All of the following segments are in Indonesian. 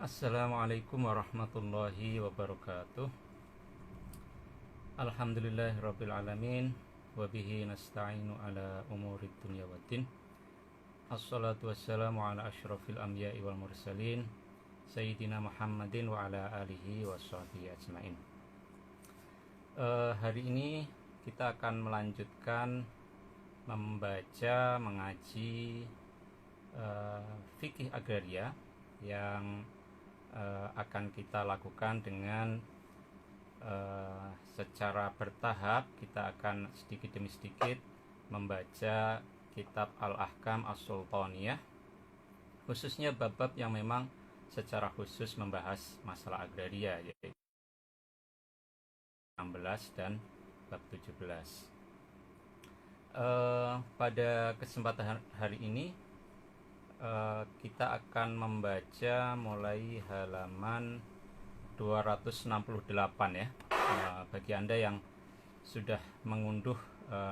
Assalamualaikum warahmatullahi wabarakatuh. Alhamdulillahirrabbilalamin. Wabihi nasta'inu ala umurid dunya waddin. Assalatu wassalamu ala ashrafil anbiya'i wal mursalin Sayyidina Muhammadin wa ala alihi wa sahbihi ajmain. Hari ini kita akan melanjutkan membaca, mengaji fikih agraria yang akan kita lakukan dengan secara bertahap. Kita akan sedikit demi sedikit membaca kitab Al-Ahkam As-Sultaniyah, khususnya bab-bab yang memang secara khusus membahas masalah agraria, yaitu 16 dan bab 17. Pada kesempatan hari ini kita akan membaca mulai halaman 268 ya. Bagi Anda yang sudah mengunduh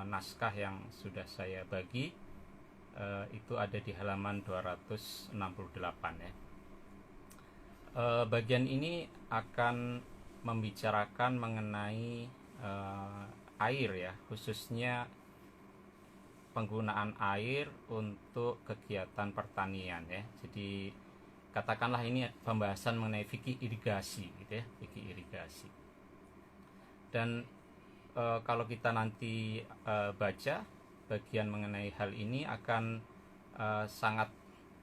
naskah yang sudah saya bagi, itu ada di halaman 268 ya. Bagian ini akan membicarakan mengenai air ya, khususnya penggunaan air untuk kegiatan pertanian ya. Jadi katakanlah ini pembahasan mengenai fikih irigasi gitu ya, fikih irigasi. Dan kalau kita nanti baca bagian mengenai hal ini akan sangat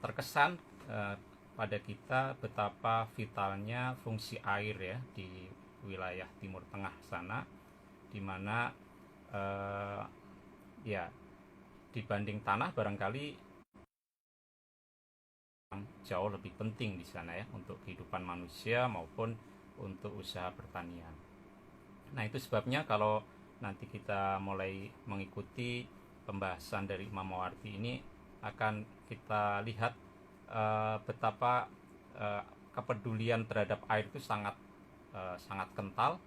terkesan pada kita betapa vitalnya fungsi air ya di wilayah Timur Tengah sana, di mana ya dibanding tanah barangkali jauh lebih penting di sana ya, untuk kehidupan manusia maupun untuk usaha pertanian. Nah, itu sebabnya kalau nanti kita mulai mengikuti pembahasan dari Imam Mawardi ini, akan kita lihat betapa kepedulian terhadap air itu sangat kental,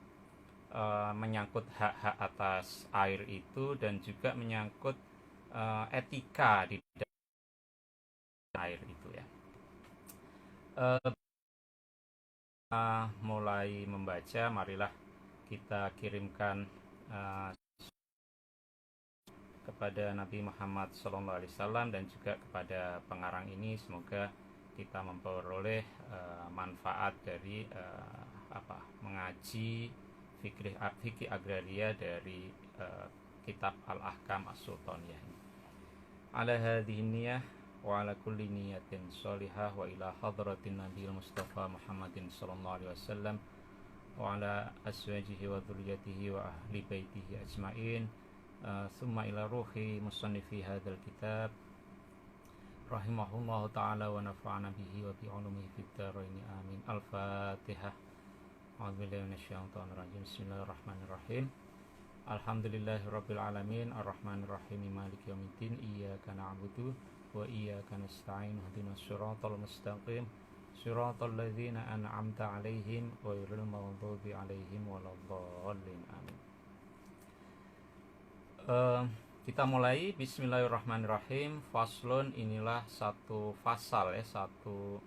menyangkut hak-hak atas air itu, dan juga menyangkut etika di air itu ya. Mulai membaca, marilah kita kirimkan kepada Nabi Muhammad SAW dan juga kepada pengarang ini. Semoga kita memperoleh manfaat dari mengaji fikih agraria dari kitab Al-Ahkam As-Sultaniyah ini. Ala hadhihi niyah wa ala kulli niyatin sholihah wa ila hadratin Nabil Mustafa Muhammadin sallallahu alaihi wasallam wa ala azwajihi wa dhurriyyatihi wa ahli baitihi ajmain, thumma ila ruhi musannifi hadzal kitab rahimahullahu ta'ala wa nafa'ana bihi wa bi ulumihi fid dharain amin. Al-Fatihah. A'udzu billahi minasyaitonir rajim. Bismillahirrahmanirrahim. Alhamdulillahirabbil alamin, arrahmanir rahim, maliki yaumiddin, iyyaka na'budu wa iyyaka nasta'in, ihdinas siratal mustaqim, siratal ladzina an'amta 'alaihim ghairil maghdubi 'alaihim waladdallin. Amin. Kita mulai. Bismillahirrahmanirrahim. Faslun, inilah satu fasal ya, satu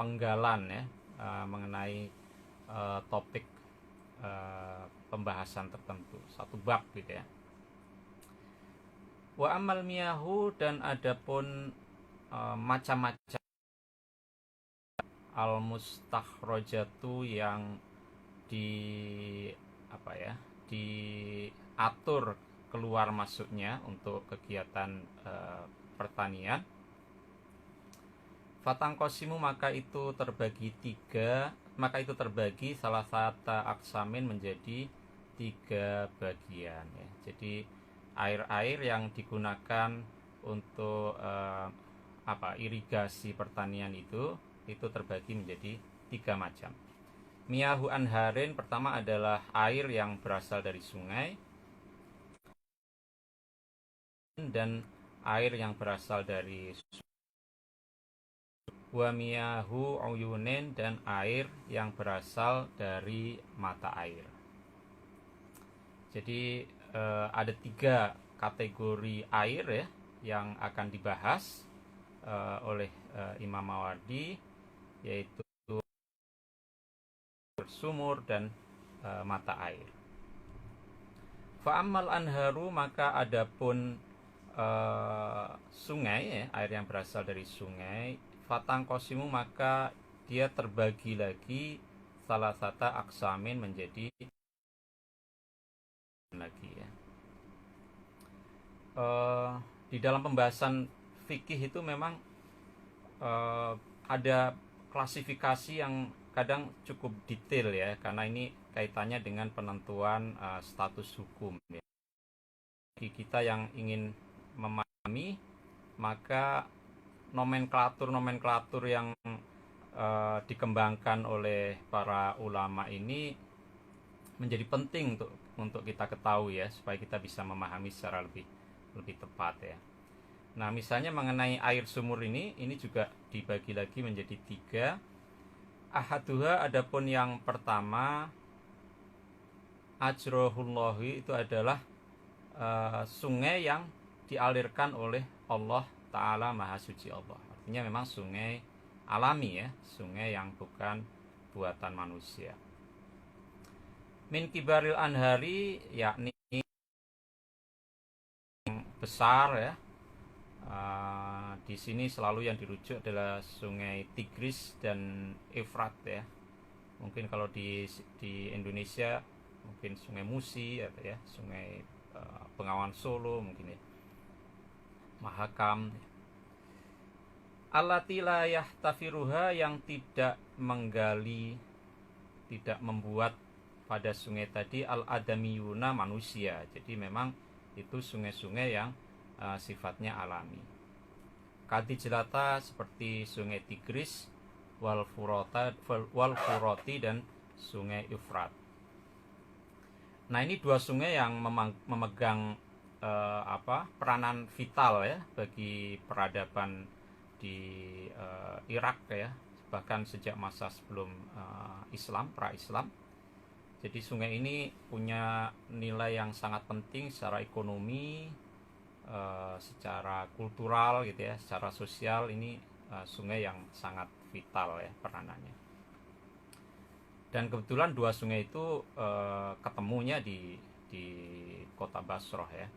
penggalan ya, mengenai topik pembahasan tertentu, satu bab gitu ya. Wa amal miyahu, dan adapun macam-macam al mustakhrajatu yang diatur keluar masuknya untuk kegiatan pertanian. Fatangkosimu, maka itu terbagi salah satu aksamin menjadi 3 bagian ya. Jadi air-air yang digunakan untuk irigasi pertanian itu terbagi menjadi 3 macam. Miyahu anharin, pertama adalah air yang berasal dari sungai, dan air yang berasal dari wa miyahu uyunin, dan air yang berasal dari mata air. Jadi ada 3 kategori air ya yang akan dibahas. oleh Imam Mawardi, yaitu sumur dan mata air. Fa'ammal anharu, maka adapun sungai ya, air yang berasal dari sungai, fatang kosimu, maka dia terbagi lagi salah satu aksamin menjadi lagi ya. Di dalam pembahasan fikih itu memang ada klasifikasi yang kadang cukup detail ya, karena ini kaitannya dengan penentuan status hukum ya. Bagi kita yang ingin memahami, maka nomenklatur yang dikembangkan oleh para ulama ini menjadi penting untuk kita ketahui ya, supaya kita bisa memahami secara lebih tepat ya. Nah, misalnya mengenai air sumur ini juga dibagi lagi menjadi 3. Ahaduha, adapun yang pertama, ajrohullahi, itu adalah sungai yang dialirkan oleh Allah Ta'ala, Maha Suci Allah. Artinya memang sungai alami ya, sungai yang bukan buatan manusia. Min kibaril anhari, yakni yang besar ya. Di sini selalu yang dirujuk adalah sungai Tigris dan Efrat ya. Mungkin kalau di Indonesia mungkin sungai Musi ya, sungai Bengawan Solo mungkin ya, Mahakam. Allati la yahtafiruha, yang tidak menggali, tidak membuat pada sungai tadi al-adamiyuna, manusia. Jadi memang itu sungai-sungai yang sifatnya alami. Kadi jelata, seperti sungai Tigris, wal furoti, dan sungai Efrat. Nah, ini 2 sungai yang memegang peranan vital ya bagi peradaban di Irak ya, bahkan sejak masa sebelum Islam, pra-Islam. Jadi sungai ini punya nilai yang sangat penting secara ekonomi, secara kultural gitu ya, secara sosial. Ini sungai yang sangat vital ya peranannya. Dan kebetulan 2 sungai itu ketemunya di kota Basrah ya.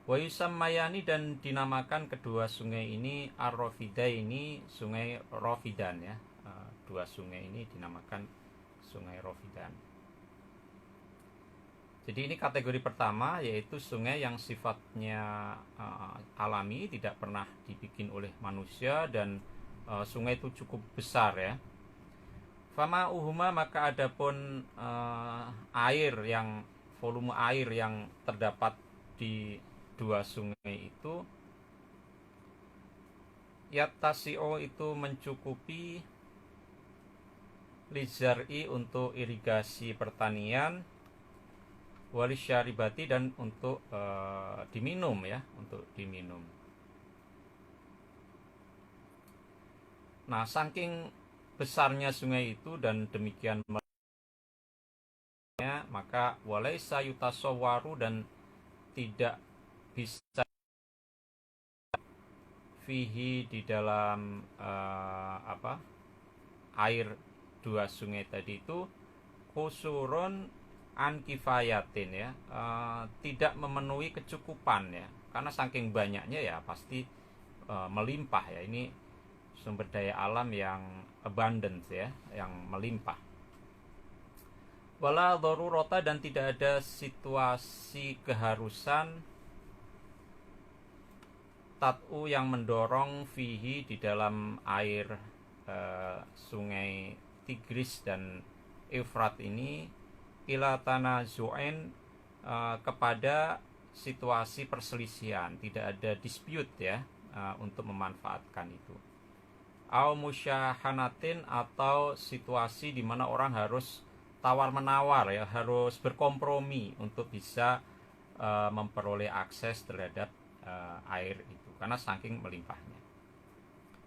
Wa yusammayani, dan dinamakan kedua sungai ini ar-Rafidaini, sungai Rafidan ya. 2 sungai ini dinamakan sungai Rafidan. Jadi ini kategori pertama, yaitu sungai yang sifatnya alami, tidak pernah dibikin oleh manusia, dan sungai itu cukup besar ya. Fama uhuma, maka adapun volume air yang terdapat di 2 sungai itu, yatasio, itu mencukupi lizar'i, untuk irigasi pertanian, walisyaribati, dan untuk diminum ya, untuk diminum. Nah, saking besarnya sungai itu dan demikian maka walaisa yutasawwaru, dan tidak bisa fihi, di dalam air 2 sungai tadi itu, kusurun an kifayatin ya, tidak memenuhi kecukupan ya, karena saking banyaknya ya pasti melimpah ya. Ini sumber daya alam yang abundance ya, yang melimpah. Wala darurata, dan tidak ada situasi keharusan, tat'u, yang mendorong fihi, di dalam air sungai Tigris dan Efrat ini, ila tanazu'in, kepada situasi perselisihan, tidak ada dispute ya untuk memanfaatkan itu. Au musyahanatin, atau situasi di mana orang harus tawar menawar ya, harus berkompromi untuk bisa memperoleh akses terhadap air itu karena saking melimpahnya.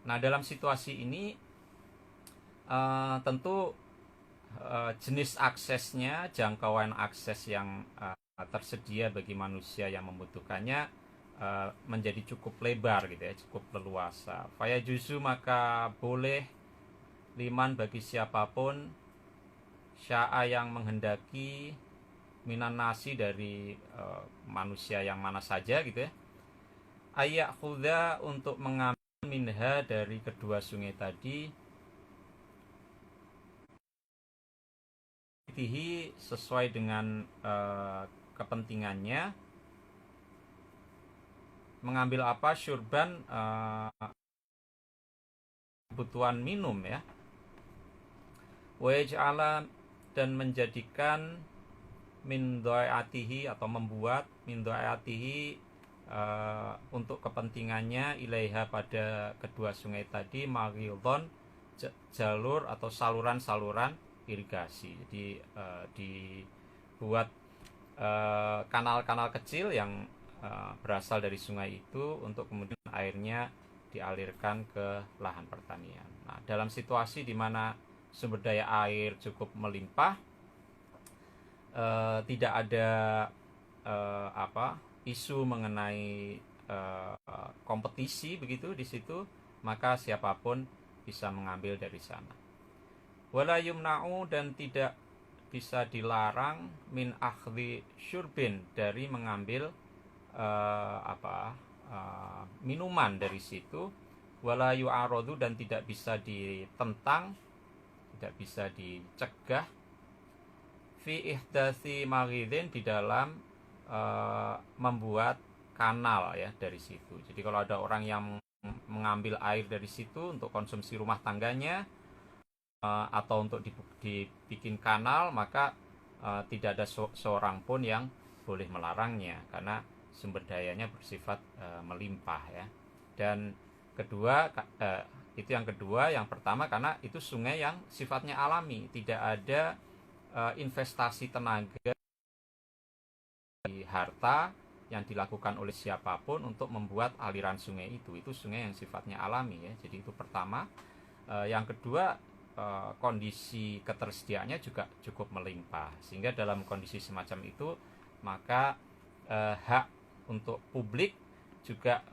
Nah, dalam situasi ini tentu jenis aksesnya, jangkauan akses yang tersedia bagi manusia yang membutuhkannya menjadi cukup lebar gitu ya, cukup leluasa. Faya juzu, maka boleh liman bagi siapapun, sya'a yang menghendaki, minan nasi dari manusia yang mana saja gitu ya, ayak khuda untuk mengambil minha dari kedua sungai tadi, tihi sesuai dengan kepentingannya. Mengambil apa? Syurban, kebutuhan minum ya. Waj'ala, dan menjadikan min do'atihi, atau membuat min do'atihi untuk kepentingannya, ilaiha pada kedua sungai tadi, maghidon, jalur atau saluran-saluran irigasi. Jadi dibuat kanal-kanal kecil yang berasal dari sungai itu untuk kemudian airnya dialirkan ke lahan pertanian. Nah, dalam situasi di mana sumber daya air cukup melimpah, tidak ada isu mengenai kompetisi begitu di situ, maka siapapun bisa mengambil dari sana. Wala yumna'u, dan tidak bisa dilarang, min akhli syurbin, dari mengambil minuman dari situ. Wala yu'aradu, dan tidak bisa ditentang, tidak bisa dicegah, fi ihdasi maghidin, di dalam membuat kanal ya dari situ. Jadi kalau ada orang yang mengambil air dari situ untuk konsumsi rumah tangganya, atau untuk dibikin kanal, maka tidak ada seorang pun yang boleh melarangnya, karena sumber dayanya bersifat melimpah ya. Dan kedua, itu yang kedua. Yang pertama, karena itu sungai yang sifatnya alami, tidak ada investasi tenaga di harta yang dilakukan oleh siapapun untuk membuat aliran sungai itu. Itu sungai yang sifatnya alami ya. Jadi itu pertama. Yang kedua, kondisi ketersediaannya juga cukup melimpah, sehingga dalam kondisi semacam itu maka hak untuk publik juga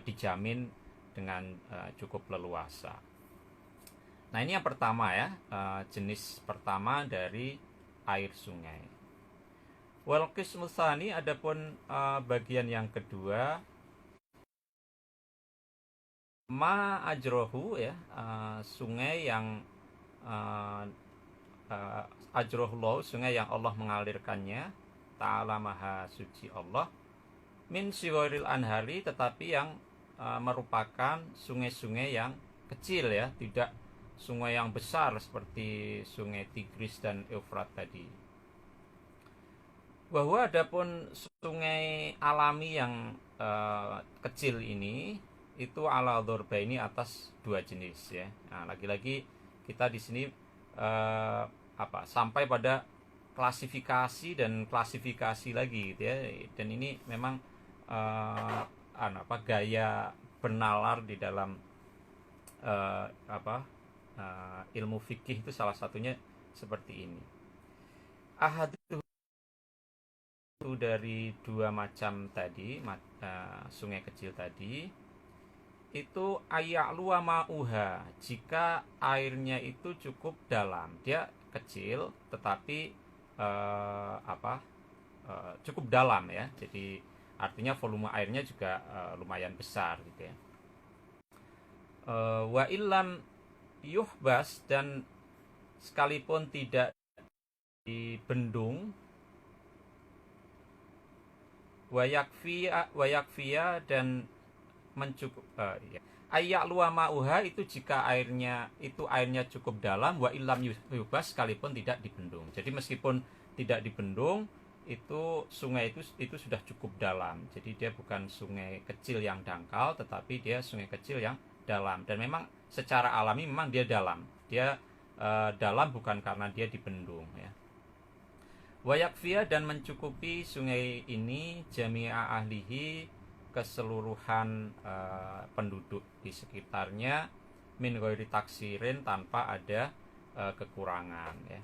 dijamin dengan cukup leluasa. Nah, ini yang pertama ya, jenis pertama dari air sungai. Wal qismu tsani, adapun bagian yang kedua, ma ajrohu ya, sungai yang ajrohullah, sungai yang Allah mengalirkannya, ta'ala maha suci Allah, min siwaril anhari, tetapi yang merupakan sungai-sungai yang kecil ya, tidak sungai yang besar seperti sungai Tigris dan Eufrat tadi. Bahwa adapun sungai alami yang kecil ini, itu ala dzorbaini, atas dua jenis ya. Nah, lagi-lagi kita di sini sampai pada klasifikasi dan klasifikasi lagi gitu ya. Dan ini memang gaya benalar di dalam ilmu fikih itu salah satunya seperti ini. Ahad itu dari dua macam tadi, sungai kecil tadi, itu aya'luwa ma'uha, jika airnya itu cukup dalam. Dia kecil tetapi cukup dalam ya. Jadi artinya volume airnya juga lumayan besar gitu ya. Wa illam yuhbas, dan sekalipun tidak dibendung, wayakfiya, dan mencukup ayak luwa ma'uha, itu jika airnya cukup dalam, wa illam yuhbas, sekalipun tidak dibendung. Jadi meskipun tidak dibendung, itu sungai itu sudah cukup dalam. Jadi dia bukan sungai kecil yang dangkal, tetapi dia sungai kecil yang dalam. Dan memang secara alami memang dia dalam. Dia dalam bukan karena dia dibendung ya. Wayakfiyah, dan mencukupi sungai ini jami'a ahlihi, keseluruhan penduduk di sekitarnya, min ghairi taksirin, tanpa ada kekurangan ya.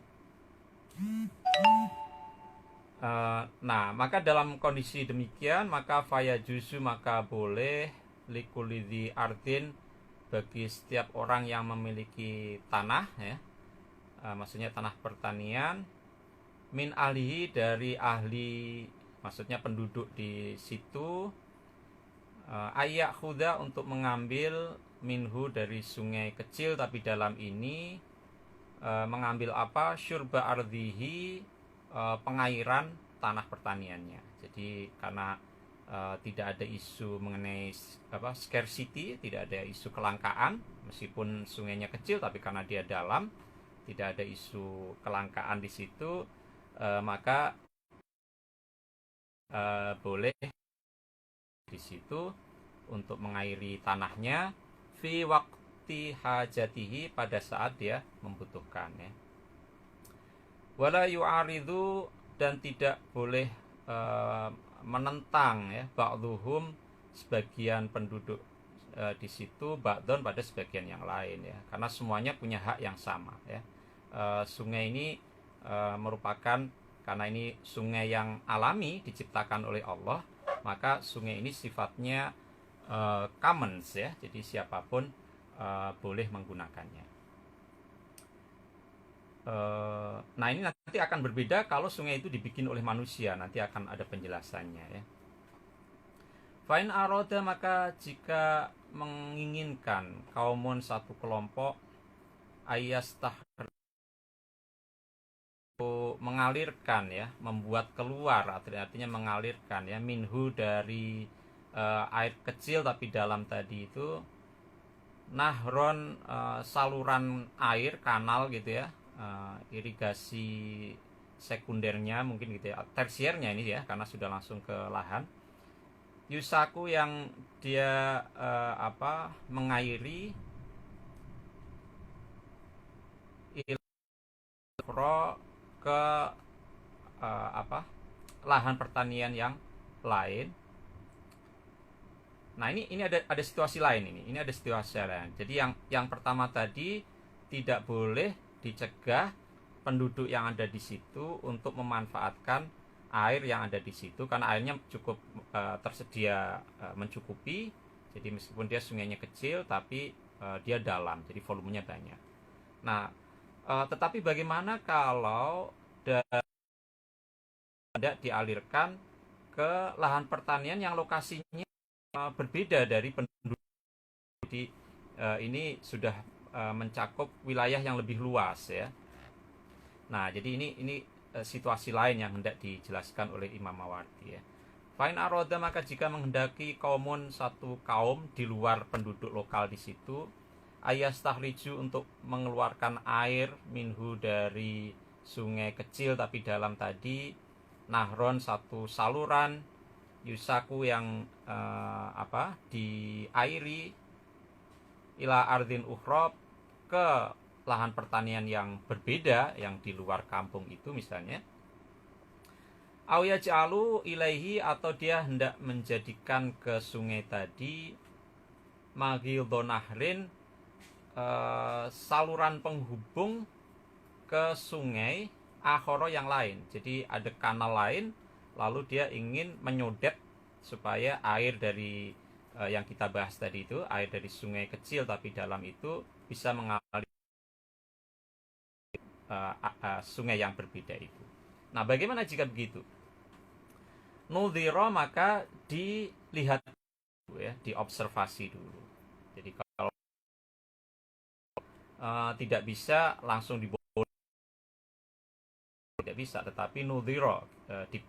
Nah, maka dalam kondisi demikian maka faya juzu maka boleh likulidhi ardin bagi setiap orang yang memiliki tanah ya, maksudnya tanah pertanian, min ahlihi dari ahli, maksudnya penduduk di situ, ayak khuda untuk mengambil minhu dari sungai kecil, tapi dalam ini mengambil apa, syurba ardhihi, pengairan tanah pertaniannya. Jadi karena tidak ada isu mengenai scarcity, tidak ada isu kelangkaan, meskipun sungainya kecil tapi karena dia dalam, tidak ada isu kelangkaan di situ, maka boleh di situ untuk mengairi tanahnya fi waqti hajatihi, pada saat dia membutuhkan ya. Wala yu'aridu, dan tidak boleh menentang ya, ba'dhuhum, sebagian penduduk di situ, ba'don, pada sebagian yang lain ya, karena semuanya punya hak yang sama ya. Sungai ini merupakan, karena ini sungai yang alami diciptakan oleh Allah, maka sungai ini sifatnya commons ya, jadi siapapun boleh menggunakannya. Nah ini nanti akan berbeda kalau sungai itu dibikin oleh manusia, nanti akan ada penjelasannya ya. Fa'in aroda, maka jika menginginkan kaumun, satu kelompok, ayastah, mengalirkan ya, membuat keluar, artinya mengalirkan ya, minhu dari air kecil tapi dalam tadi itu, nahron, saluran air, kanal gitu ya, irigasi sekundernya mungkin gitu ya, tersiernya ini ya, karena sudah langsung ke lahan, yusaku, yang dia mengairi, ilro, ke lahan pertanian yang lain. Nah ini ada situasi lain, ini ada situasi lain. Jadi yang pertama tadi, tidak boleh dicegah penduduk yang ada di situ untuk memanfaatkan air yang ada di situ, karena airnya cukup tersedia, mencukupi. Jadi meskipun dia sungainya kecil tapi dia dalam, jadi volumenya banyak. Nah, tetapi bagaimana kalau tidak dialirkan ke lahan pertanian yang lokasinya berbeda dari penduduk? Jadi ini sudah mencakup wilayah yang lebih luas ya. Nah, jadi ini situasi lain yang hendak dijelaskan oleh Imam Mawardi ya. Fa'in aroda, maka jika menghendaki kaumun, satu kaum di luar penduduk lokal di situ, ayastahriju, untuk mengeluarkan air, minhu dari sungai kecil tapi dalam tadi, nahron, satu saluran, yusaku, yang diairi, ila ardin ukhrob, ke lahan pertanian yang berbeda, yang di luar kampung itu misalnya, awyaj'alu ilaihi, atau dia hendak menjadikan ke sungai tadi, maghidonahrin, saluran penghubung ke sungai akhoro yang lain. Jadi ada kanal lain, lalu dia ingin menyodet supaya air dari yang kita bahas tadi itu, air dari sungai kecil tapi dalam itu bisa mengalir sungai yang berbeda itu. Nah, bagaimana jika begitu? Nudhiro, maka dilihat dulu ya, diobservasi dulu. Jadi kalau tidak bisa langsung diboleh, tidak bisa, tetapi nudhiro,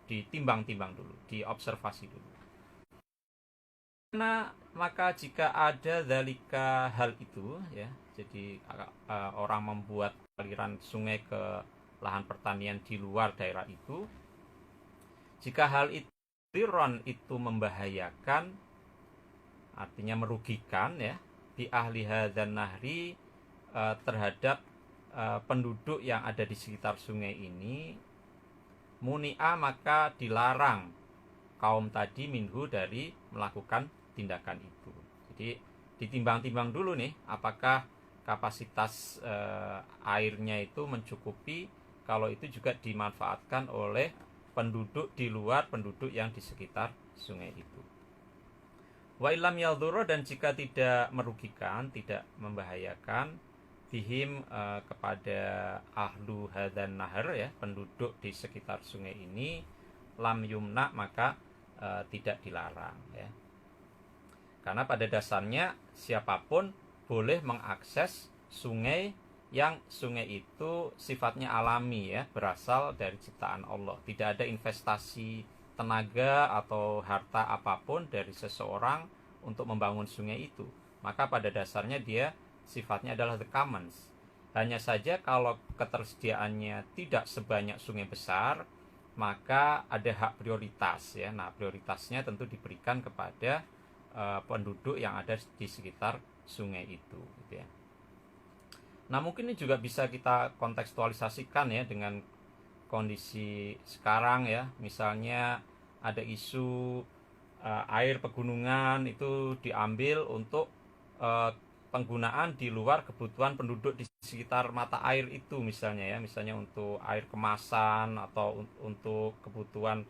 ditimbang-timbang dulu, diobservasi dulu. Karena maka jika ada dalika, hal itu ya, jadi orang membuat aliran sungai ke lahan pertanian di luar daerah itu, jika hal itu itu membahayakan, artinya merugikan ya, di ahli hadzan nahri, terhadap penduduk yang ada di sekitar sungai ini, muni'a, maka dilarang kaum tadi minhu, dari melakukan tindakan itu. Jadi ditimbang-timbang dulu nih, apakah kapasitas airnya itu mencukupi kalau itu juga dimanfaatkan oleh penduduk di luar penduduk yang di sekitar sungai itu. Wa illam yadhurra, dan jika tidak merugikan, tidak membahayakan, bihim kepada ahlu hadan nahar ya, penduduk di sekitar sungai ini, lam yumna, maka tidak dilarang ya. Karena pada dasarnya siapapun boleh mengakses sungai yang sungai itu sifatnya alami ya, berasal dari ciptaan Allah. Tidak ada investasi tenaga atau harta apapun dari seseorang untuk membangun sungai itu. Maka pada dasarnya dia sifatnya adalah the commons. Hanya saja kalau ketersediaannya tidak sebanyak sungai besar, maka ada hak prioritas ya. Nah, prioritasnya tentu diberikan kepada penduduk yang ada di sekitar sungai itu gitu ya. Nah, mungkin ini juga bisa kita kontekstualisasikan ya dengan kondisi sekarang ya. Misalnya ada isu air pegunungan itu diambil untuk penggunaan di luar kebutuhan penduduk di sekitar mata air itu misalnya ya. Misalnya untuk air kemasan atau untuk kebutuhan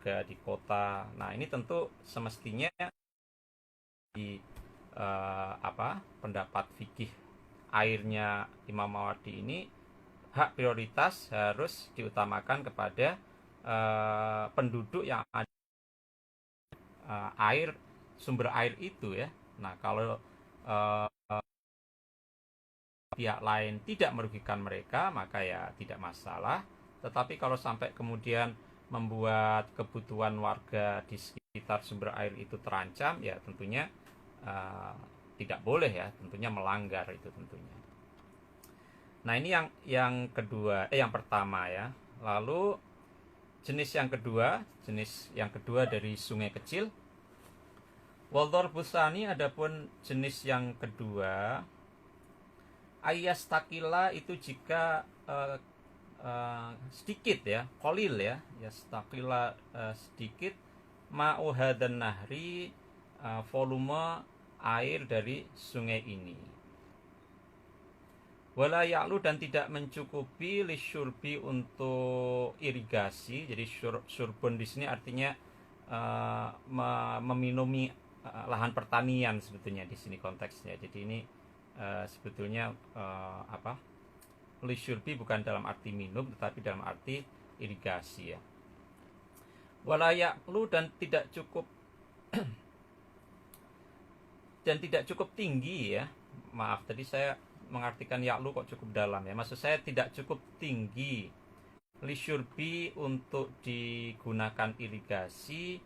di kota. Nah, ini tentu semestinya di pendapat fikih airnya Imam Mawardi ini, hak prioritas harus diutamakan kepada penduduk yang ada air, sumber air itu ya. Nah, kalau pihak lain tidak merugikan mereka, maka ya tidak masalah. Tetapi kalau sampai kemudian membuat kebutuhan warga di sekitar sumber air itu terancam, ya tentunya tidak boleh ya, tentunya melanggar itu tentunya. Nah, ini yang kedua, yang pertama ya. Lalu jenis yang kedua dari sungai kecil. Waldor busani, adapun jenis yang kedua, ayas takila, itu jika sedikit ya, kolil ya, yastakila sedikit, ma'uha dan nahri, volume air dari sungai ini. Wala ya'lu, dan tidak mencukupi lisyurbi, untuk irigasi. Jadi syurbun di sini artinya meminumi lahan pertanian sebetulnya di sini konteksnya. Jadi ini sebetulnya lisyurbi bukan dalam arti minum, tetapi dalam arti irigasi ya. Wala ya'lu, dan tidak cukup tinggi ya. Maaf, tadi saya mengartikan ya'lu kok cukup dalam ya. Maksud saya tidak cukup tinggi lisyurbi untuk digunakan irigasi,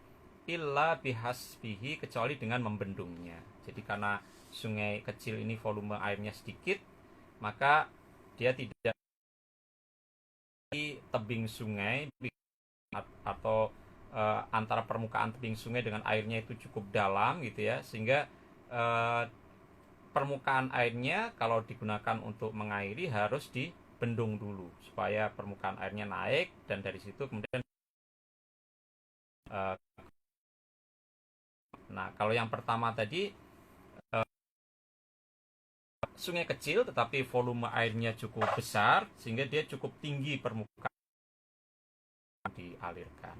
illa bihasbihi, kecuali dengan membendungnya. Jadi karena sungai kecil ini volume airnya sedikit, maka dia tidak di tebing sungai atau antara permukaan tebing sungai dengan airnya itu cukup dalam gitu ya, sehingga permukaan airnya kalau digunakan untuk mengairi harus dibendung dulu supaya permukaan airnya naik, dan dari situ kemudian nah, kalau yang pertama tadi sungai kecil tetapi volume airnya cukup besar sehingga dia cukup tinggi permukaan dialirkan.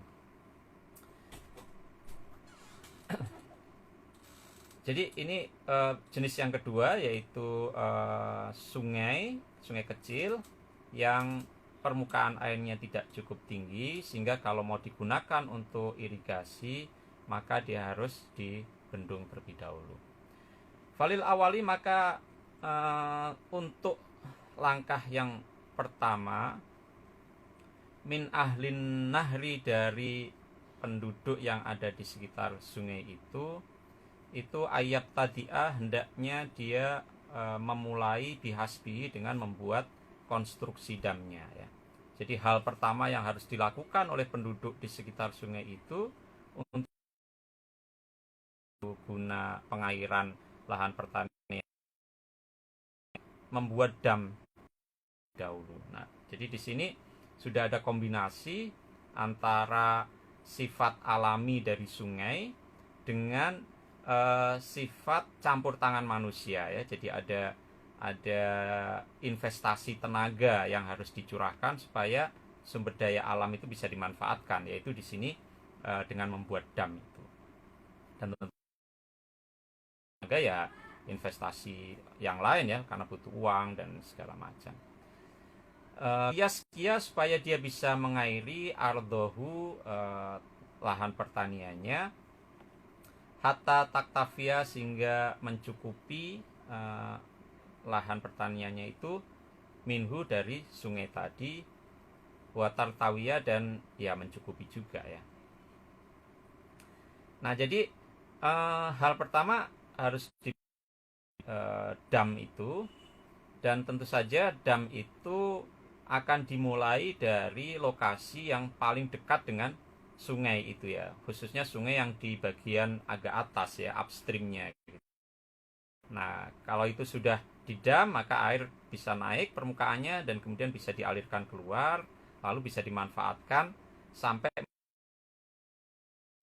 Jadi ini jenis yang kedua, yaitu sungai kecil yang permukaan airnya tidak cukup tinggi sehingga kalau mau digunakan untuk irigasi maka dia harus dibendung terlebih dahulu. Falil awali, maka untuk langkah yang pertama, min ahlin nahri, dari penduduk yang ada di sekitar sungai itu ayat tadi'ah, hendaknya dia memulai bihasbi, dengan membuat konstruksi damnya ya. Jadi hal pertama yang harus dilakukan oleh penduduk di sekitar sungai itu untuk guna pengairan lahan pertanian, membuat dam dahulu. Nah, jadi di sini sudah ada kombinasi antara sifat alami dari sungai dengan sifat campur tangan manusia ya. Jadi ada ada investasi tenaga yang harus dicurahkan supaya sumber daya alam itu bisa dimanfaatkan, yaitu di sini dengan membuat dam itu. Dan tentu saja ya investasi yang lain ya, karena butuh uang dan segala macam. Kias-kias supaya dia bisa mengairi ardohu, lahan pertaniannya, hatta taktafia, sehingga mencukupi lahan pertaniannya itu, minhu, dari sungai tadi, watar tawiyah, dan ya mencukupi juga ya. Nah jadi hal pertama harus di dam itu, dan tentu saja dam itu akan dimulai dari lokasi yang paling dekat dengan sungai itu ya, khususnya sungai yang di bagian agak atas ya, upstreamnya. Nah kalau itu sudah di dam, maka air bisa naik permukaannya dan kemudian bisa dialirkan keluar, lalu bisa dimanfaatkan sampai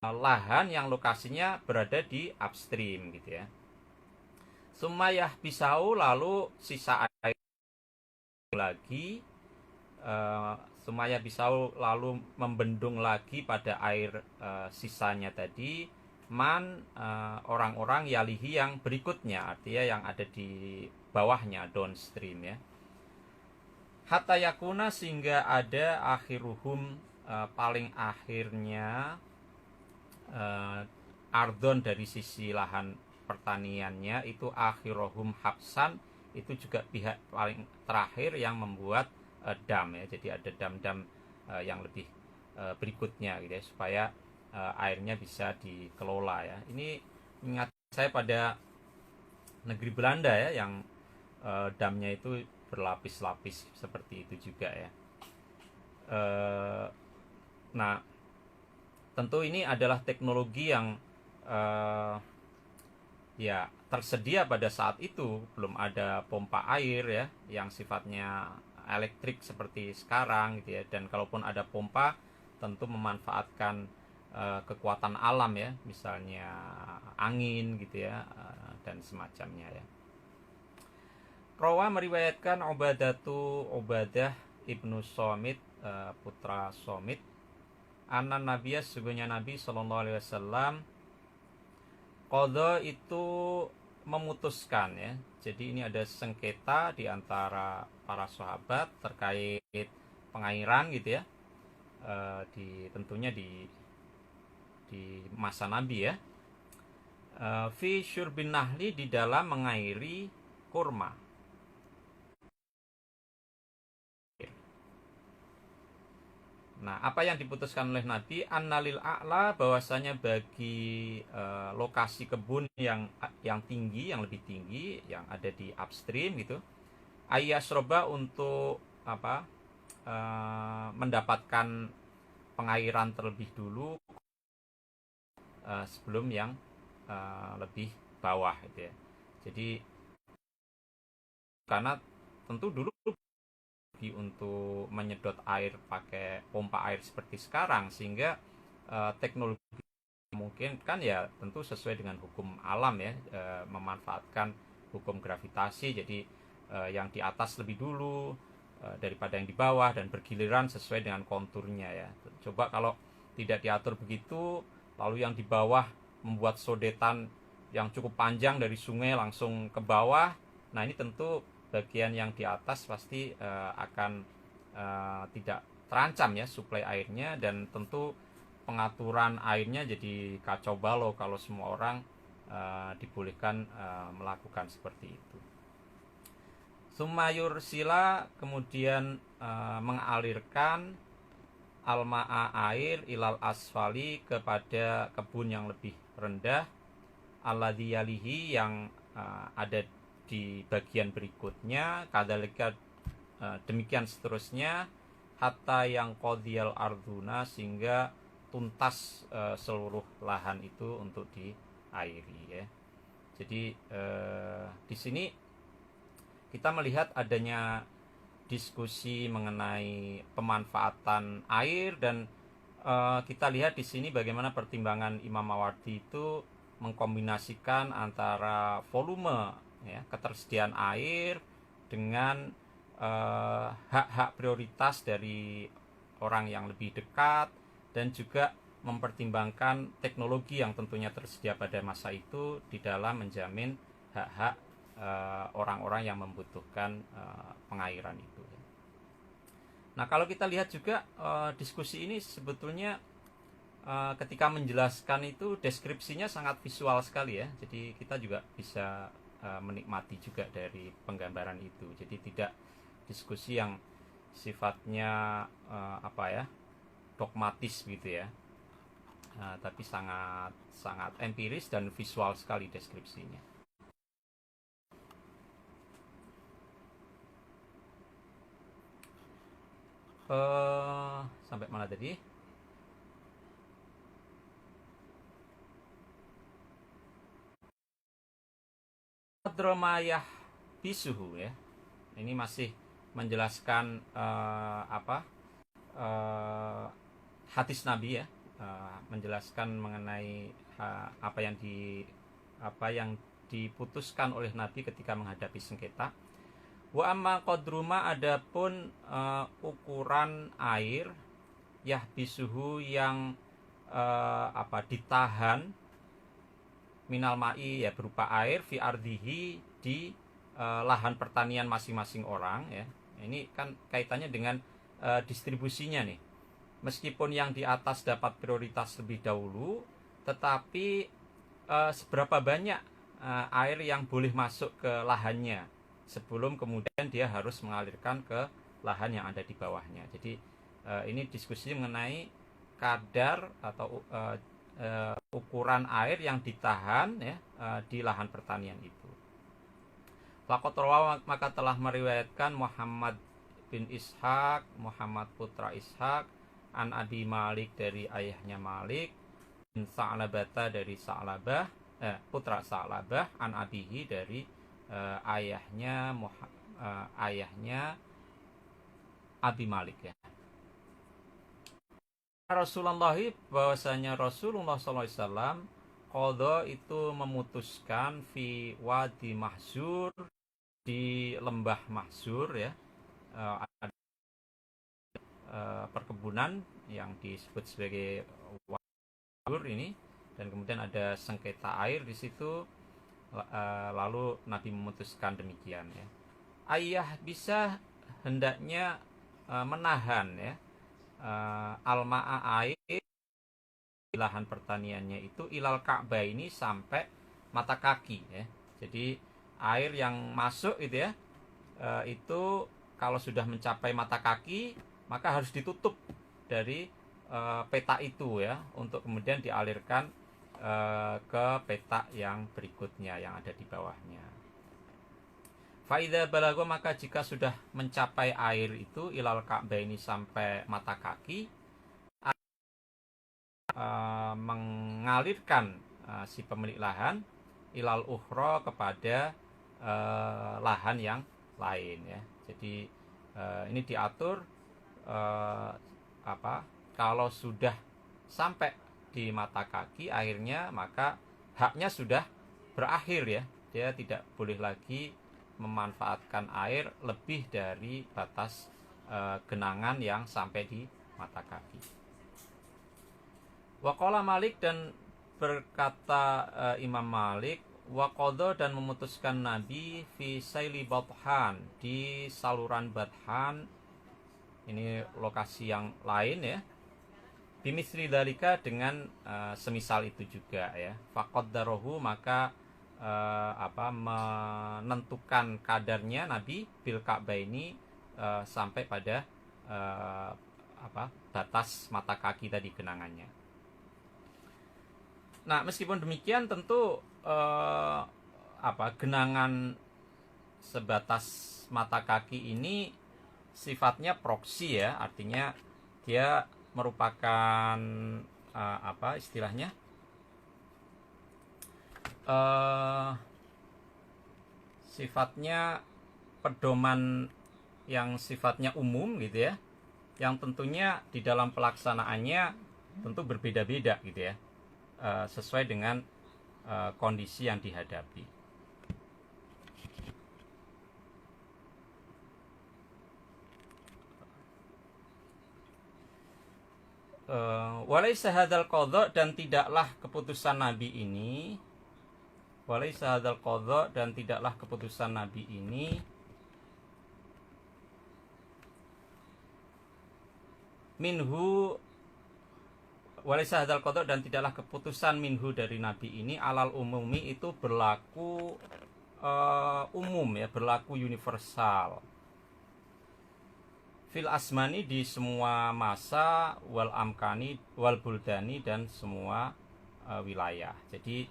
lahan yang lokasinya berada di upstream gitu ya. Sumayah pisau, lalu sisa air lagi, Sumaya Bisau lalu membendung lagi pada air sisanya tadi, orang-orang yalihi yang berikutnya, artinya yang ada di bawahnya, downstream ya. Hatta yakuna, sehingga ada akhiruhum, paling akhirnya, ardon, dari sisi lahan pertaniannya itu, akhirohum habsan, itu juga pihak paling terakhir yang membuat dam ya. Jadi ada dam-dam yang lebih berikutnya gitu ya, supaya airnya bisa dikelola ya. Ini ingat saya pada negeri Belanda ya, yang damnya itu berlapis-lapis seperti itu juga ya. Nah tentu ini adalah teknologi yang ya tersedia pada saat itu. Belum ada pompa air ya yang sifatnya elektrik seperti sekarang gitu ya. Dan kalaupun ada pompa, tentu memanfaatkan kekuatan alam ya, misalnya angin gitu ya, dan semacamnya ya. Rawa meriwayatkan Ubadah ibnu Somit, putra Somit, anan Nabiya, sesungguhnya Nabi Shallallahu Alaihi Wasallam, qadha, itu memutuskan ya. Jadi ini ada sengketa di antara para sahabat terkait pengairan gitu ya, tentunya di masa Nabi ya. Fi syurbin nahli, di dalam mengairi kurma. Nah, apa yang diputuskan oleh Nabi, annalil a'la, bahwasanya bagi lokasi kebun yang tinggi, yang lebih tinggi, yang ada di upstream gitu, ayyasroba, untuk apa, mendapatkan pengairan terlebih dulu sebelum yang lebih bawah gitu ya. Jadi karena tentu dulu untuk menyedot air pakai pompa air seperti sekarang, sehingga teknologi mungkin kan ya tentu sesuai dengan hukum alam ya, memanfaatkan hukum gravitasi. Jadi yang di atas lebih dulu daripada yang di bawah, dan bergiliran sesuai dengan konturnya ya. Coba kalau tidak diatur begitu, lalu yang di bawah membuat sodetan yang cukup panjang dari sungai langsung ke bawah, nah ini tentu bagian yang di atas pasti akan tidak terancam ya suplai airnya, dan tentu pengaturan airnya jadi kacau balau kalau semua orang dibolehkan melakukan seperti itu. Sumayur sila, kemudian mengalirkan alma'a, air, ilal asfali, kepada kebun yang lebih rendah, alladhi yalihi, yang ada di bagian berikutnya, kadalika, demikian seterusnya, hatta yang qadiyal arduna, sehingga tuntas seluruh lahan itu untuk diairi ya. Jadi di sini kita melihat adanya diskusi mengenai pemanfaatan air, dan kita lihat di sini bagaimana pertimbangan Imam Mawardi itu mengkombinasikan antara volume ya, ketersediaan air dengan hak-hak prioritas dari orang yang lebih dekat, dan juga mempertimbangkan teknologi yang tentunya tersedia pada masa itu di dalam menjamin hak-hak orang-orang yang membutuhkan pengairan itu. Nah, kalau kita lihat juga diskusi ini sebetulnya ketika menjelaskan itu deskripsinya sangat visual sekali ya. Jadi kita juga bisa menikmati juga dari penggambaran itu. Jadi tidak diskusi yang sifatnya dogmatis gitu ya. Tapi sangat sangat empiris dan visual sekali deskripsinya. Sampai mana tadi? Dromayah bisuhu ya. Ini masih menjelaskan hadis Nabi ya, menjelaskan mengenai apa yang diputuskan oleh Nabi ketika menghadapi sengketa. Wa amma qadruma, adapun ukuran air yahbisuhu yang ditahan, minal ma'i ya, berupa air, fi ardihi, di lahan pertanian masing-masing orang ya. Ini kan kaitannya dengan distribusinya nih. Meskipun yang di atas dapat prioritas lebih dahulu, tetapi seberapa banyak air yang boleh masuk ke lahannya sebelum kemudian dia harus mengalirkan ke lahan yang ada di bawahnya. Jadi ini diskusi mengenai kadar atau ukuran air yang ditahan ya di lahan pertanian itu. Faqad rawa, maka telah meriwayatkan Muhammad bin Ishaq, Muhammad putra Ishaq, an Abi Malik, dari ayahnya Malik, bin Sa'labata, dari Sa'labah, putra Sa'labah, an abihi, dari ayahnya Abi Malik ya. Rasulullah, bahwasanya Rasulullah SAW qadha, itu memutuskan, fi wadi mahzur, di lembah mahzur ya, ada perkebunan yang disebut sebagai wadi ini, dan kemudian ada sengketa air di situ. Lalu Nabi memutuskan demikian ya, ayah bisa hendaknya menahan ya alma'a, air di lahan pertaniannya itu, ilal Ka'bah, ini sampai mata kaki ya. Jadi air yang masuk itu ya, itu kalau sudah mencapai mata kaki maka harus ditutup dari peta itu ya, untuk kemudian dialirkan ke peta yang berikutnya yang ada di bawahnya. Faidha balago, maka jika sudah mencapai air itu, ilal Ka'bah, ini sampai mata kaki, mengalirkan si pemilik lahan ilal ukhra, kepada lahan yang lain ya. Jadi ini diatur kalau sudah sampai di mata kaki airnya, maka haknya sudah berakhir ya. Dia tidak boleh lagi memanfaatkan air lebih dari batas genangan yang sampai di mata kaki. Waqala Malik, dan berkata Imam Malik, waqadha, dan memutuskan Nabi, fi saili Bathan, di saluran Bathan, ini lokasi yang lain ya, bimisri dalika, dengan semisal itu juga ya. Faqaddarahu, maka menentukan kadarnya Nabi, bil Ka'bah, ini sampai pada batas mata kaki tadi, genangannya. Nah, meskipun demikian tentu genangan sebatas mata kaki ini sifatnya proksi ya, artinya dia merupakan istilahnya sifatnya pedoman yang sifatnya umum gitu ya, yang tentunya di dalam pelaksanaannya tentu berbeda-beda gitu ya, sesuai dengan kondisi yang dihadapi. Walaisa hadzal qadha, dan tidaklah keputusan Nabi ini, walaisa hadzal qadha, dan tidaklah keputusan Nabi ini minhu, walaisa hadzal qadha, dan tidaklah keputusan minhu dari Nabi ini alal umumi, itu berlaku umum ya, berlaku universal, fil asmani, di semua masa, wal amkani wal buldani, dan semua wilayah. Jadi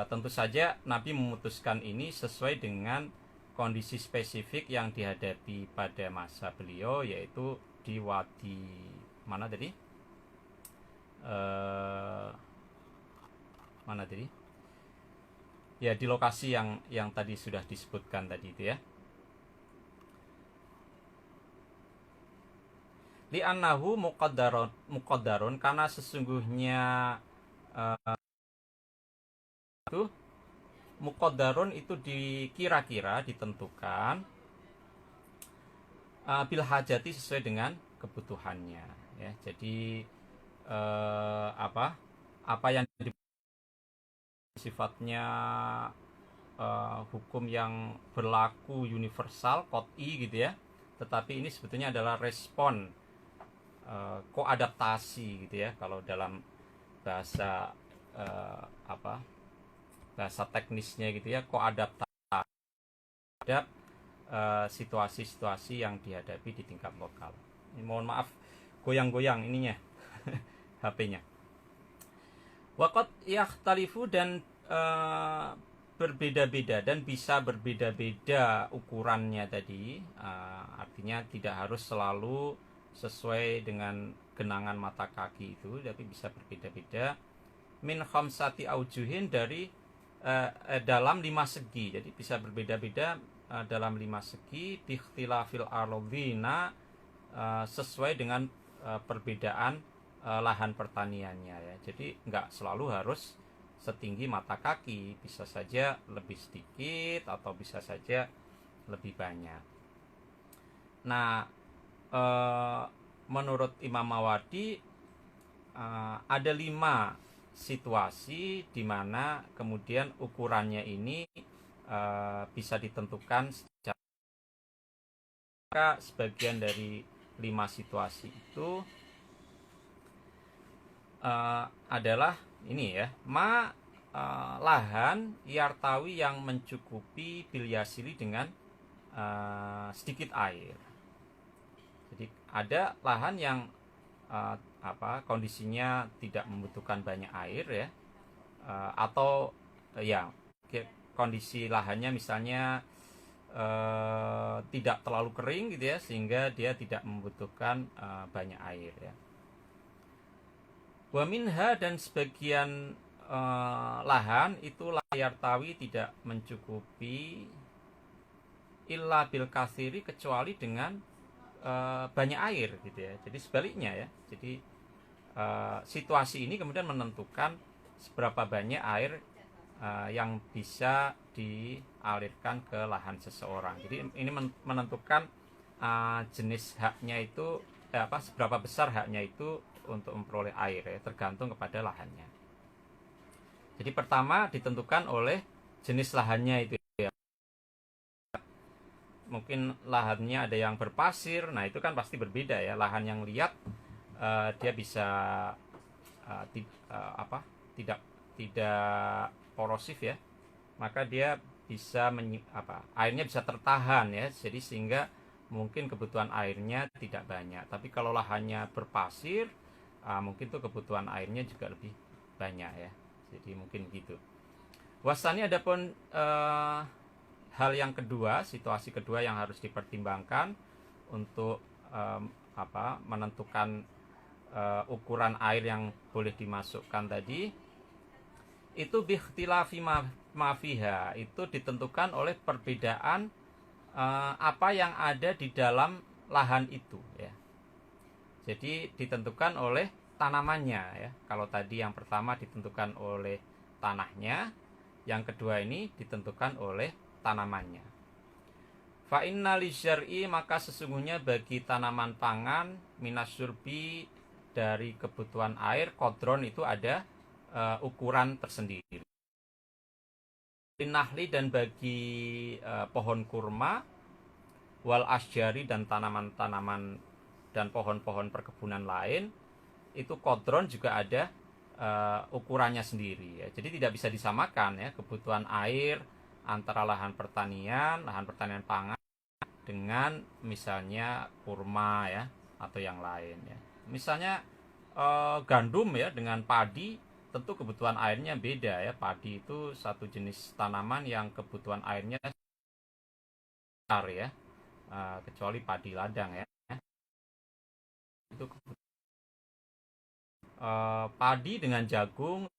tentu saja Nabi memutuskan ini sesuai dengan kondisi spesifik yang dihadapi pada masa beliau, yaitu di wadi mana tadi? Mana tadi? Ya, di lokasi yang tadi sudah disebutkan tadi itu ya. Li'annahu muqaddarun, karena sesungguhnya itu muqaddarun itu dikira-kira, ditentukan bil hajati, sesuai dengan kebutuhannya ya. Jadi apa yang sifatnya hukum yang berlaku universal, qot'i gitu ya, tetapi ini sebetulnya adalah respon, koadaptasi gitu ya, kalau dalam bahasa bahasa teknisnya gitu ya, koadaptasi terhadap situasi-situasi yang dihadapi di tingkat lokal. Ini mohon maaf goyang-goyang ininya HP-nya. Waqad yakhtalifu, dan berbeda-beda, dan bisa berbeda-beda ukurannya tadi, artinya tidak harus selalu sesuai dengan genangan mata kaki itu, tapi bisa berbeda-beda. Min khamsati aujuhin, dari dalam 5 segi. Jadi bisa berbeda-beda dalam 5 segi, biikhtilafil ardhina, sesuai dengan perbedaan lahan pertaniannya ya. Jadi nggak selalu harus setinggi mata kaki, bisa saja lebih sedikit atau bisa saja lebih banyak. Nah, menurut Imam Mawardi ada 5 situasi di mana kemudian ukurannya ini bisa ditentukan secara, maka sebagian dari 5 situasi itu adalah ini ya, lahan yartawi, yang mencukupi bilyasili, dengan sedikit air. Jadi ada lahan yang kondisinya tidak membutuhkan banyak air ya, atau ya kondisi lahannya misalnya tidak terlalu kering gitu ya, sehingga dia tidak membutuhkan banyak air ya. Wa minha, dan sebagian lahan itu layar tawi, tidak mencukupi illa bil kathiri, kecuali dengan banyak air gitu ya. Jadi sebaliknya ya. Jadi situasi ini kemudian menentukan seberapa banyak air yang bisa dialirkan ke lahan seseorang. Jadi ini menentukan jenis haknya itu, seberapa besar haknya itu untuk memperoleh air ya, tergantung kepada lahannya. Jadi pertama ditentukan oleh jenis lahannya itu ya. Mungkin lahannya ada yang berpasir, nah itu kan pasti berbeda ya. Lahan yang liat dia bisa tidak korosif ya, maka dia bisa airnya bisa tertahan ya, jadi sehingga mungkin kebutuhan airnya tidak banyak. Tapi kalau lahannya berpasir, mungkin tuh kebutuhan airnya juga lebih banyak ya. Jadi mungkin gitu. Wasani, adapun hal yang kedua, situasi kedua yang harus dipertimbangkan untuk menentukan ukuran air yang boleh dimasukkan tadi, itu biikhtilafi mafiha, itu ditentukan oleh perbedaan apa yang ada di dalam lahan itu ya. Jadi ditentukan oleh tanamannya ya. Kalau tadi yang pertama ditentukan oleh tanahnya, yang kedua ini ditentukan oleh tanamannya. Fa inna lisyar'i, maka sesungguhnya bagi tanaman pangan, minasyurbi, dari kebutuhan air kodron itu ada ukuran tersendiri. Nahli dan bagi pohon kurma, wal asjari dan tanaman-tanaman dan pohon-pohon perkebunan lain, itu kodron juga ada ukurannya sendiri ya. Jadi tidak bisa disamakan ya kebutuhan air antara lahan pertanian pangan dengan misalnya kurma ya atau yang lain ya. Misalnya gandum ya dengan padi, tentu kebutuhan airnya beda ya. Padi itu satu jenis tanaman yang kebutuhan airnya besar ya, kecuali padi ladang ya. Itu padi dengan jagung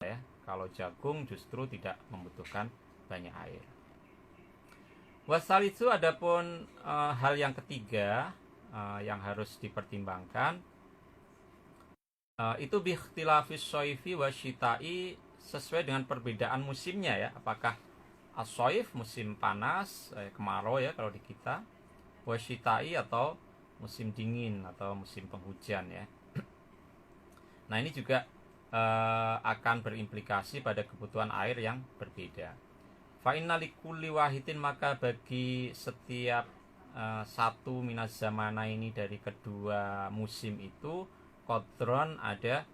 ya. Kalau jagung justru tidak membutuhkan banyak air. Wasal itu adapun hal yang ketiga yang harus dipertimbangkan, itu bikhtilafis soifi wasyitai, sesuai dengan perbedaan musimnya ya. Apakah as-soif musim panas, kemarau ya kalau di kita, wasyitai atau musim dingin atau musim penghujan ya. Nah ini juga akan berimplikasi pada kebutuhan air yang berbeda. Fa'inna likulli wahidin, maka bagi setiap satu minas zamana ini dari kedua musim itu kodron ada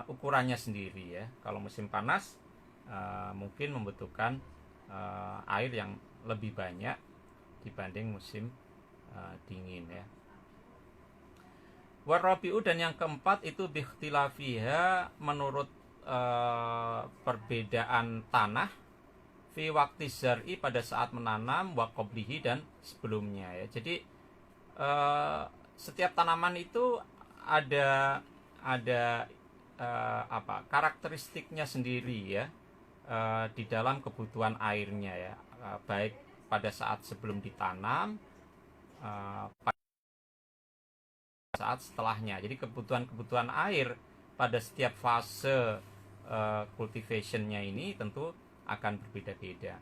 ukurannya sendiri ya. Kalau musim panas mungkin membutuhkan air yang lebih banyak dibanding musim dingin ya. Warabi'u, dan yang keempat itu bikhtilafiha, menurut perbedaan tanah, fi waktu zar'i, pada saat menanam, wa qoblihi, dan sebelumnya ya. Jadi setiap tanaman itu ada karakteristiknya sendiri ya, di dalam kebutuhan airnya ya, baik pada saat sebelum ditanam, saat setelahnya. Jadi kebutuhan air pada setiap fase cultivationnya ini tentu akan berbeda-beda.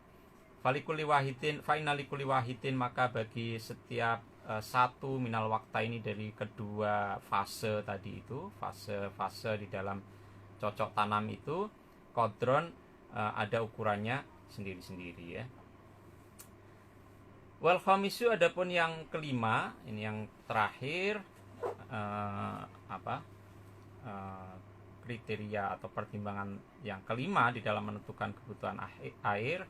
Falikuli wahidin, fainalikuli wahidin, maka bagi setiap satu minal wakta ini dari kedua fase tadi itu, fase di dalam cocok tanam itu, kodron ada ukurannya sendiri-sendiri ya. Wal khamisu, adapun yang kelima, ini yang terakhir, kriteria atau pertimbangan yang kelima di dalam menentukan kebutuhan air,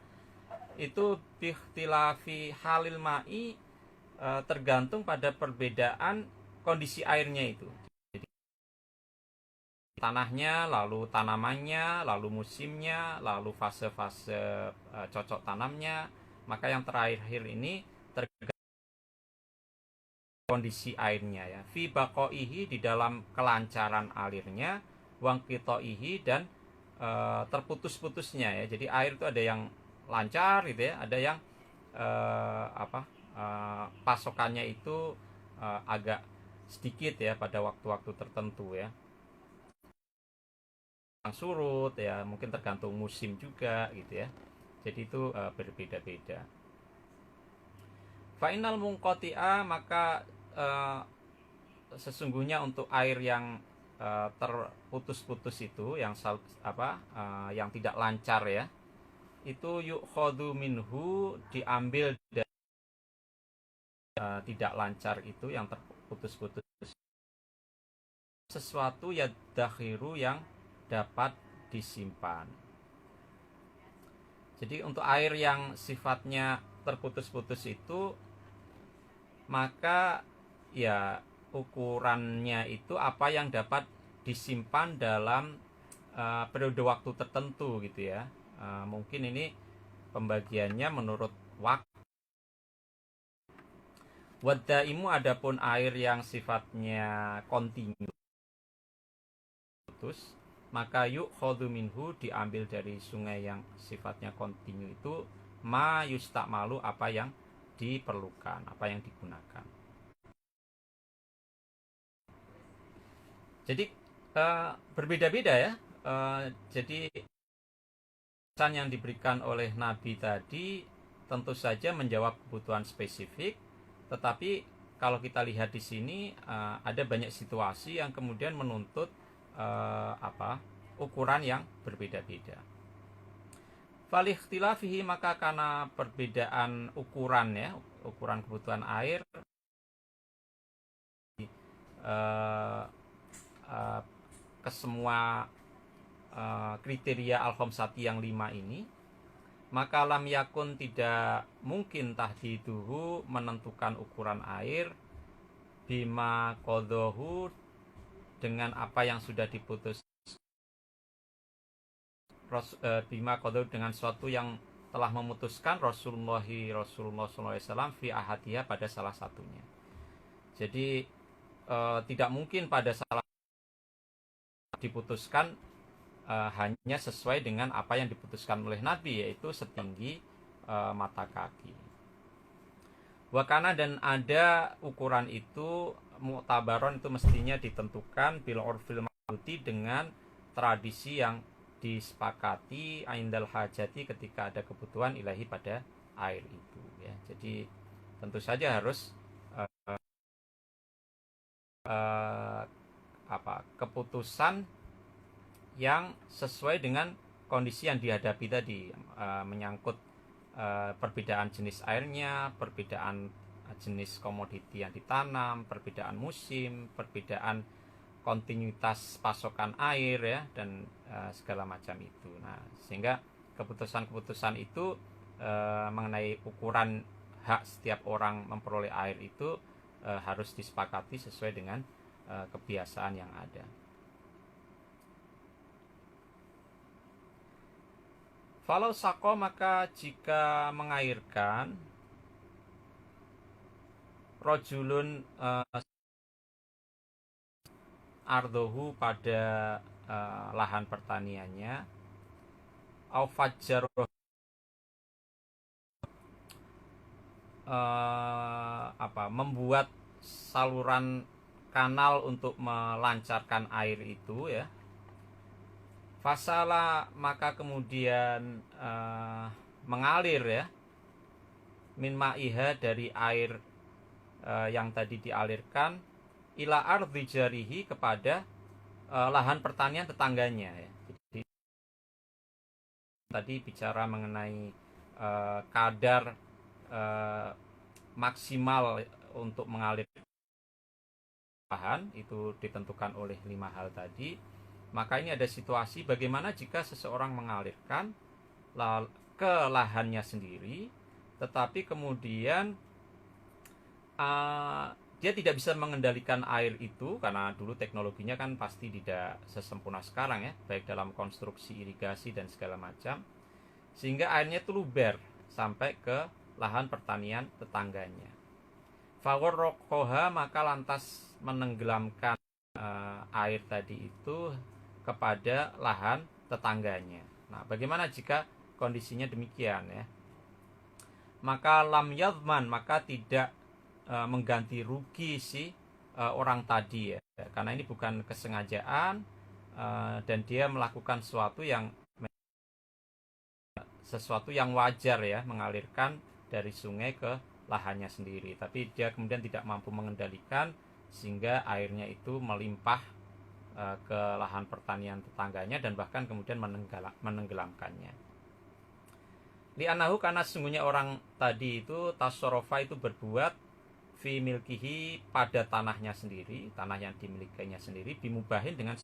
itu bikhtilafi halil ma'i, tergantung pada perbedaan kondisi airnya itu. Jadi tanahnya, lalu tanamannya, lalu musimnya, lalu fase-fase cocok tanamnya. Maka yang terakhir ini tergantung kondisi airnya ya. Fi baqaihi, di dalam kelancaran alirnya, wangqitaihi, dan terputus-putusnya ya. Jadi air itu ada yang lancar gitu ya, ada yang pasokannya itu agak sedikit ya pada waktu-waktu tertentu ya. Surut ya, mungkin tergantung musim juga gitu ya. Jadi itu berbeda-beda. Fa'inal mungqati'a, maka sesungguhnya untuk air yang terputus-putus itu, yang yang tidak lancar ya, itu yu'khadhu minhu, diambil dari tidak lancar itu, yang terputus-putus, sesuatu yadakhiru, yang dapat disimpan. Jadi untuk air yang sifatnya terputus-putus itu, maka ya ukurannya itu apa yang dapat disimpan dalam periode waktu tertentu gitu ya. Mungkin ini pembagiannya menurut waktu. Waddaimu, adapun air yang sifatnya kontinu, maka yu'khadhu minhu, diambil dari sungai yang sifatnya kontinu itu, ma yusta'malu, apa yang diperlukan, apa yang digunakan. Jadi berbeda-beda ya. Jadi pesan yang diberikan oleh Nabi tadi tentu saja menjawab kebutuhan spesifik, tetapi kalau kita lihat di sini ada banyak situasi yang kemudian menuntut ukuran yang berbeda-beda. Falikhtilafihi, maka karena perbedaan ukuran ya, ukuran kebutuhan air ke semua kriteria al-khamsati yang 5 ini, maka lam yakun, tidak mungkin tahdiduhu, menentukan ukuran air, bima qadhahu, dengan apa yang sudah diputus, bima qadhahu, dengan suatu yang telah memutuskan Rasulullah SAW fi ahadiyah, pada salah satunya. Jadi tidak mungkin pada salah diputuskan hanya sesuai dengan apa yang diputuskan oleh Nabi, yaitu setinggi mata kaki. Wakana, dan ada ukuran itu, mu'tabaron, itu mestinya ditentukan bil urfil ma'ruti, dengan tradisi yang disepakati, indal hajati, ketika ada kebutuhan ilahi pada air itu ya. Jadi tentu saja harus keputusan yang sesuai dengan kondisi yang dihadapi tadi, menyangkut perbedaan jenis airnya, perbedaan jenis komoditi yang ditanam, perbedaan musim, perbedaan kontinuitas pasokan air ya, dan segala macam itu. Nah, sehingga keputusan-keputusan itu mengenai ukuran hak setiap orang memperoleh air itu harus disepakati sesuai dengan kebiasaan yang ada. Falau sako, maka jika mengairkan, rojulun ardohu, pada lahan pertaniannya, au fajjar, membuat saluran kanal untuk melancarkan air itu ya. Fasala, maka kemudian mengalir ya, min ma'iha, dari air yang tadi dialirkan, ila ardi jarihi, kepada lahan pertanian tetangganya ya. Jadi tadi bicara mengenai kadar maksimal untuk mengalir lahan, itu ditentukan oleh 5 hal tadi. Maka ini ada situasi bagaimana jika seseorang mengalirkan ke lahannya sendiri, tetapi kemudian dia tidak bisa mengendalikan air itu, karena dulu teknologinya kan pasti tidak sesempurna sekarang ya, baik dalam konstruksi irigasi dan segala macam, sehingga airnya itu luber sampai ke lahan pertanian tetangganya. Fawarrokoha, maka lantas menenggelamkan air tadi itu kepada lahan tetangganya. Nah, bagaimana jika kondisinya demikian ya? Maka lam yadman, maka tidak mengganti rugi si orang tadi ya, karena ini bukan kesengajaan, dan dia melakukan sesuatu yang wajar ya, mengalirkan dari sungai ke lahannya sendiri, tapi dia kemudian tidak mampu mengendalikan sehingga airnya itu melimpah ke lahan pertanian tetangganya dan bahkan kemudian menenggelamkannya. Li'annahu, karena sesungguhnya orang tadi itu tasorofa, itu berbuat fi milkihi, pada tanahnya sendiri, tanah yang dimilikinya sendiri, bimubahin, dengan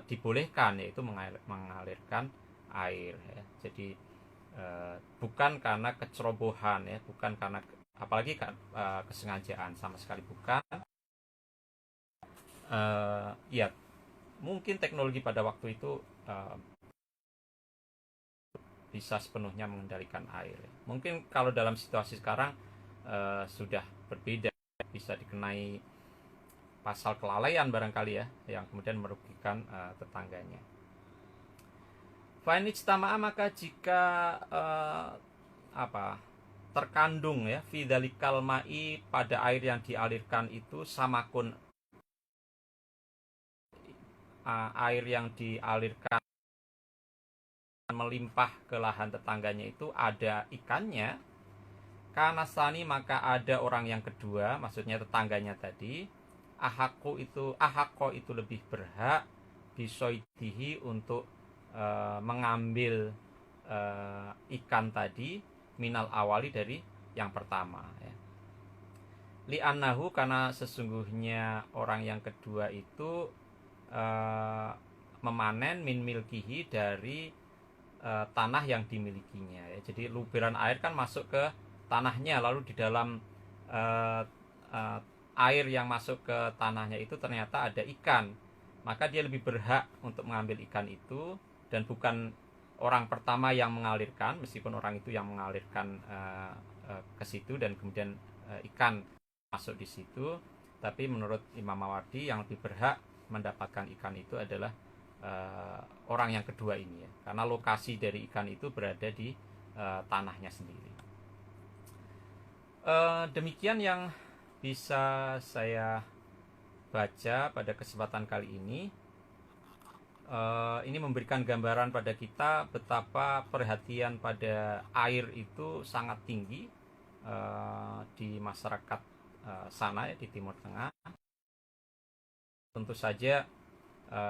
dibolehkan, yaitu mengalirkan air ya. Jadi bukan karena kecerobohan ya, bukan karena apalagi kesengajaan, sama sekali bukan. Ya mungkin teknologi pada waktu itu bisa sepenuhnya mengendalikan air. Mungkin kalau dalam situasi sekarang sudah berbeda, bisa dikenai pasal kelalaian barangkali ya, yang kemudian merugikan tetangganya. Fa'inijtama'a, maka jika terkandung ya, fi dzalikal ma'i, pada air yang dialirkan itu, samakun, air yang dialirkan melimpah ke lahan tetangganya itu ada ikannya, Kanasani maka ada orang yang kedua, maksudnya tetangganya tadi. Ahako itu lebih berhak bisoidihi untuk mengambil ikan tadi minal awali dari yang pertama ya. Li'annahu karena sesungguhnya orang yang kedua itu memanen min milkihi dari tanah yang dimilikinya ya. Jadi luberan air kan masuk ke tanahnya, lalu di dalam air yang masuk ke tanahnya itu ternyata ada ikan, maka dia lebih berhak untuk mengambil ikan itu, dan bukan orang pertama yang mengalirkan, meskipun orang itu yang mengalirkan ke situ dan kemudian ikan masuk di situ, tapi menurut Imam Mawardi yang lebih berhak mendapatkan ikan itu adalah orang yang kedua ini ya, karena lokasi dari ikan itu berada di tanahnya sendiri. Demikian yang bisa saya baca pada kesempatan kali ini. Ini memberikan gambaran pada kita betapa perhatian pada air itu sangat tinggi di masyarakat sana ya, di Timur Tengah. Tentu saja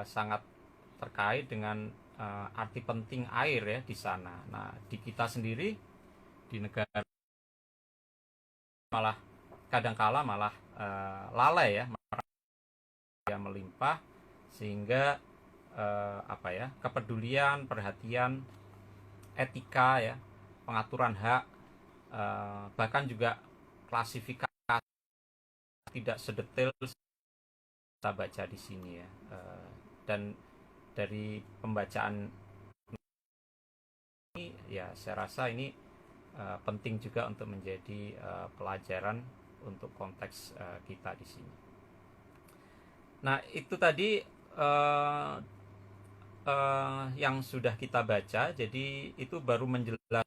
sangat terkait dengan arti penting air ya di sana. Nah, di kita sendiri di negara malah kadangkala malah lalai ya, melimpah, sehingga kepedulian, perhatian, etika ya, pengaturan hak, bahkan juga klasifikasi tidak sedetail kita baca di sini ya. Dan dari pembacaan ini ya, saya rasa ini penting juga untuk menjadi pelajaran untuk konteks kita di sini. Nah, itu tadi yang sudah kita baca. Jadi itu baru menjelaskan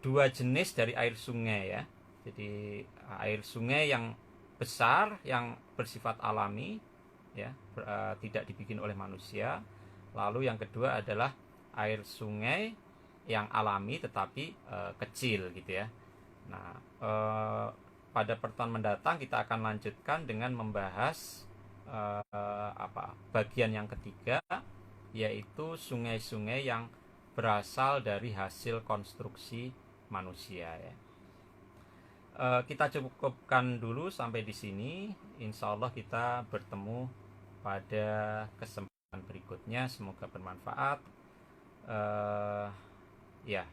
dua jenis dari air sungai ya. Jadi air sungai yang besar yang bersifat alami ya, tidak dibikin oleh manusia. Lalu yang kedua adalah air sungai yang alami tetapi kecil gitu ya. Nah, pada pertemuan mendatang kita akan lanjutkan dengan membahas bagian yang ketiga, yaitu sungai-sungai yang berasal dari hasil konstruksi manusia ya. Kita cukupkan dulu sampai di sini. Insya Allah kita bertemu pada kesempatan berikutnya. Semoga bermanfaat. Ya,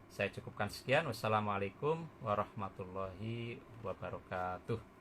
saya cukupkan sekian. Wassalamualaikum warahmatullahi wabarakatuh.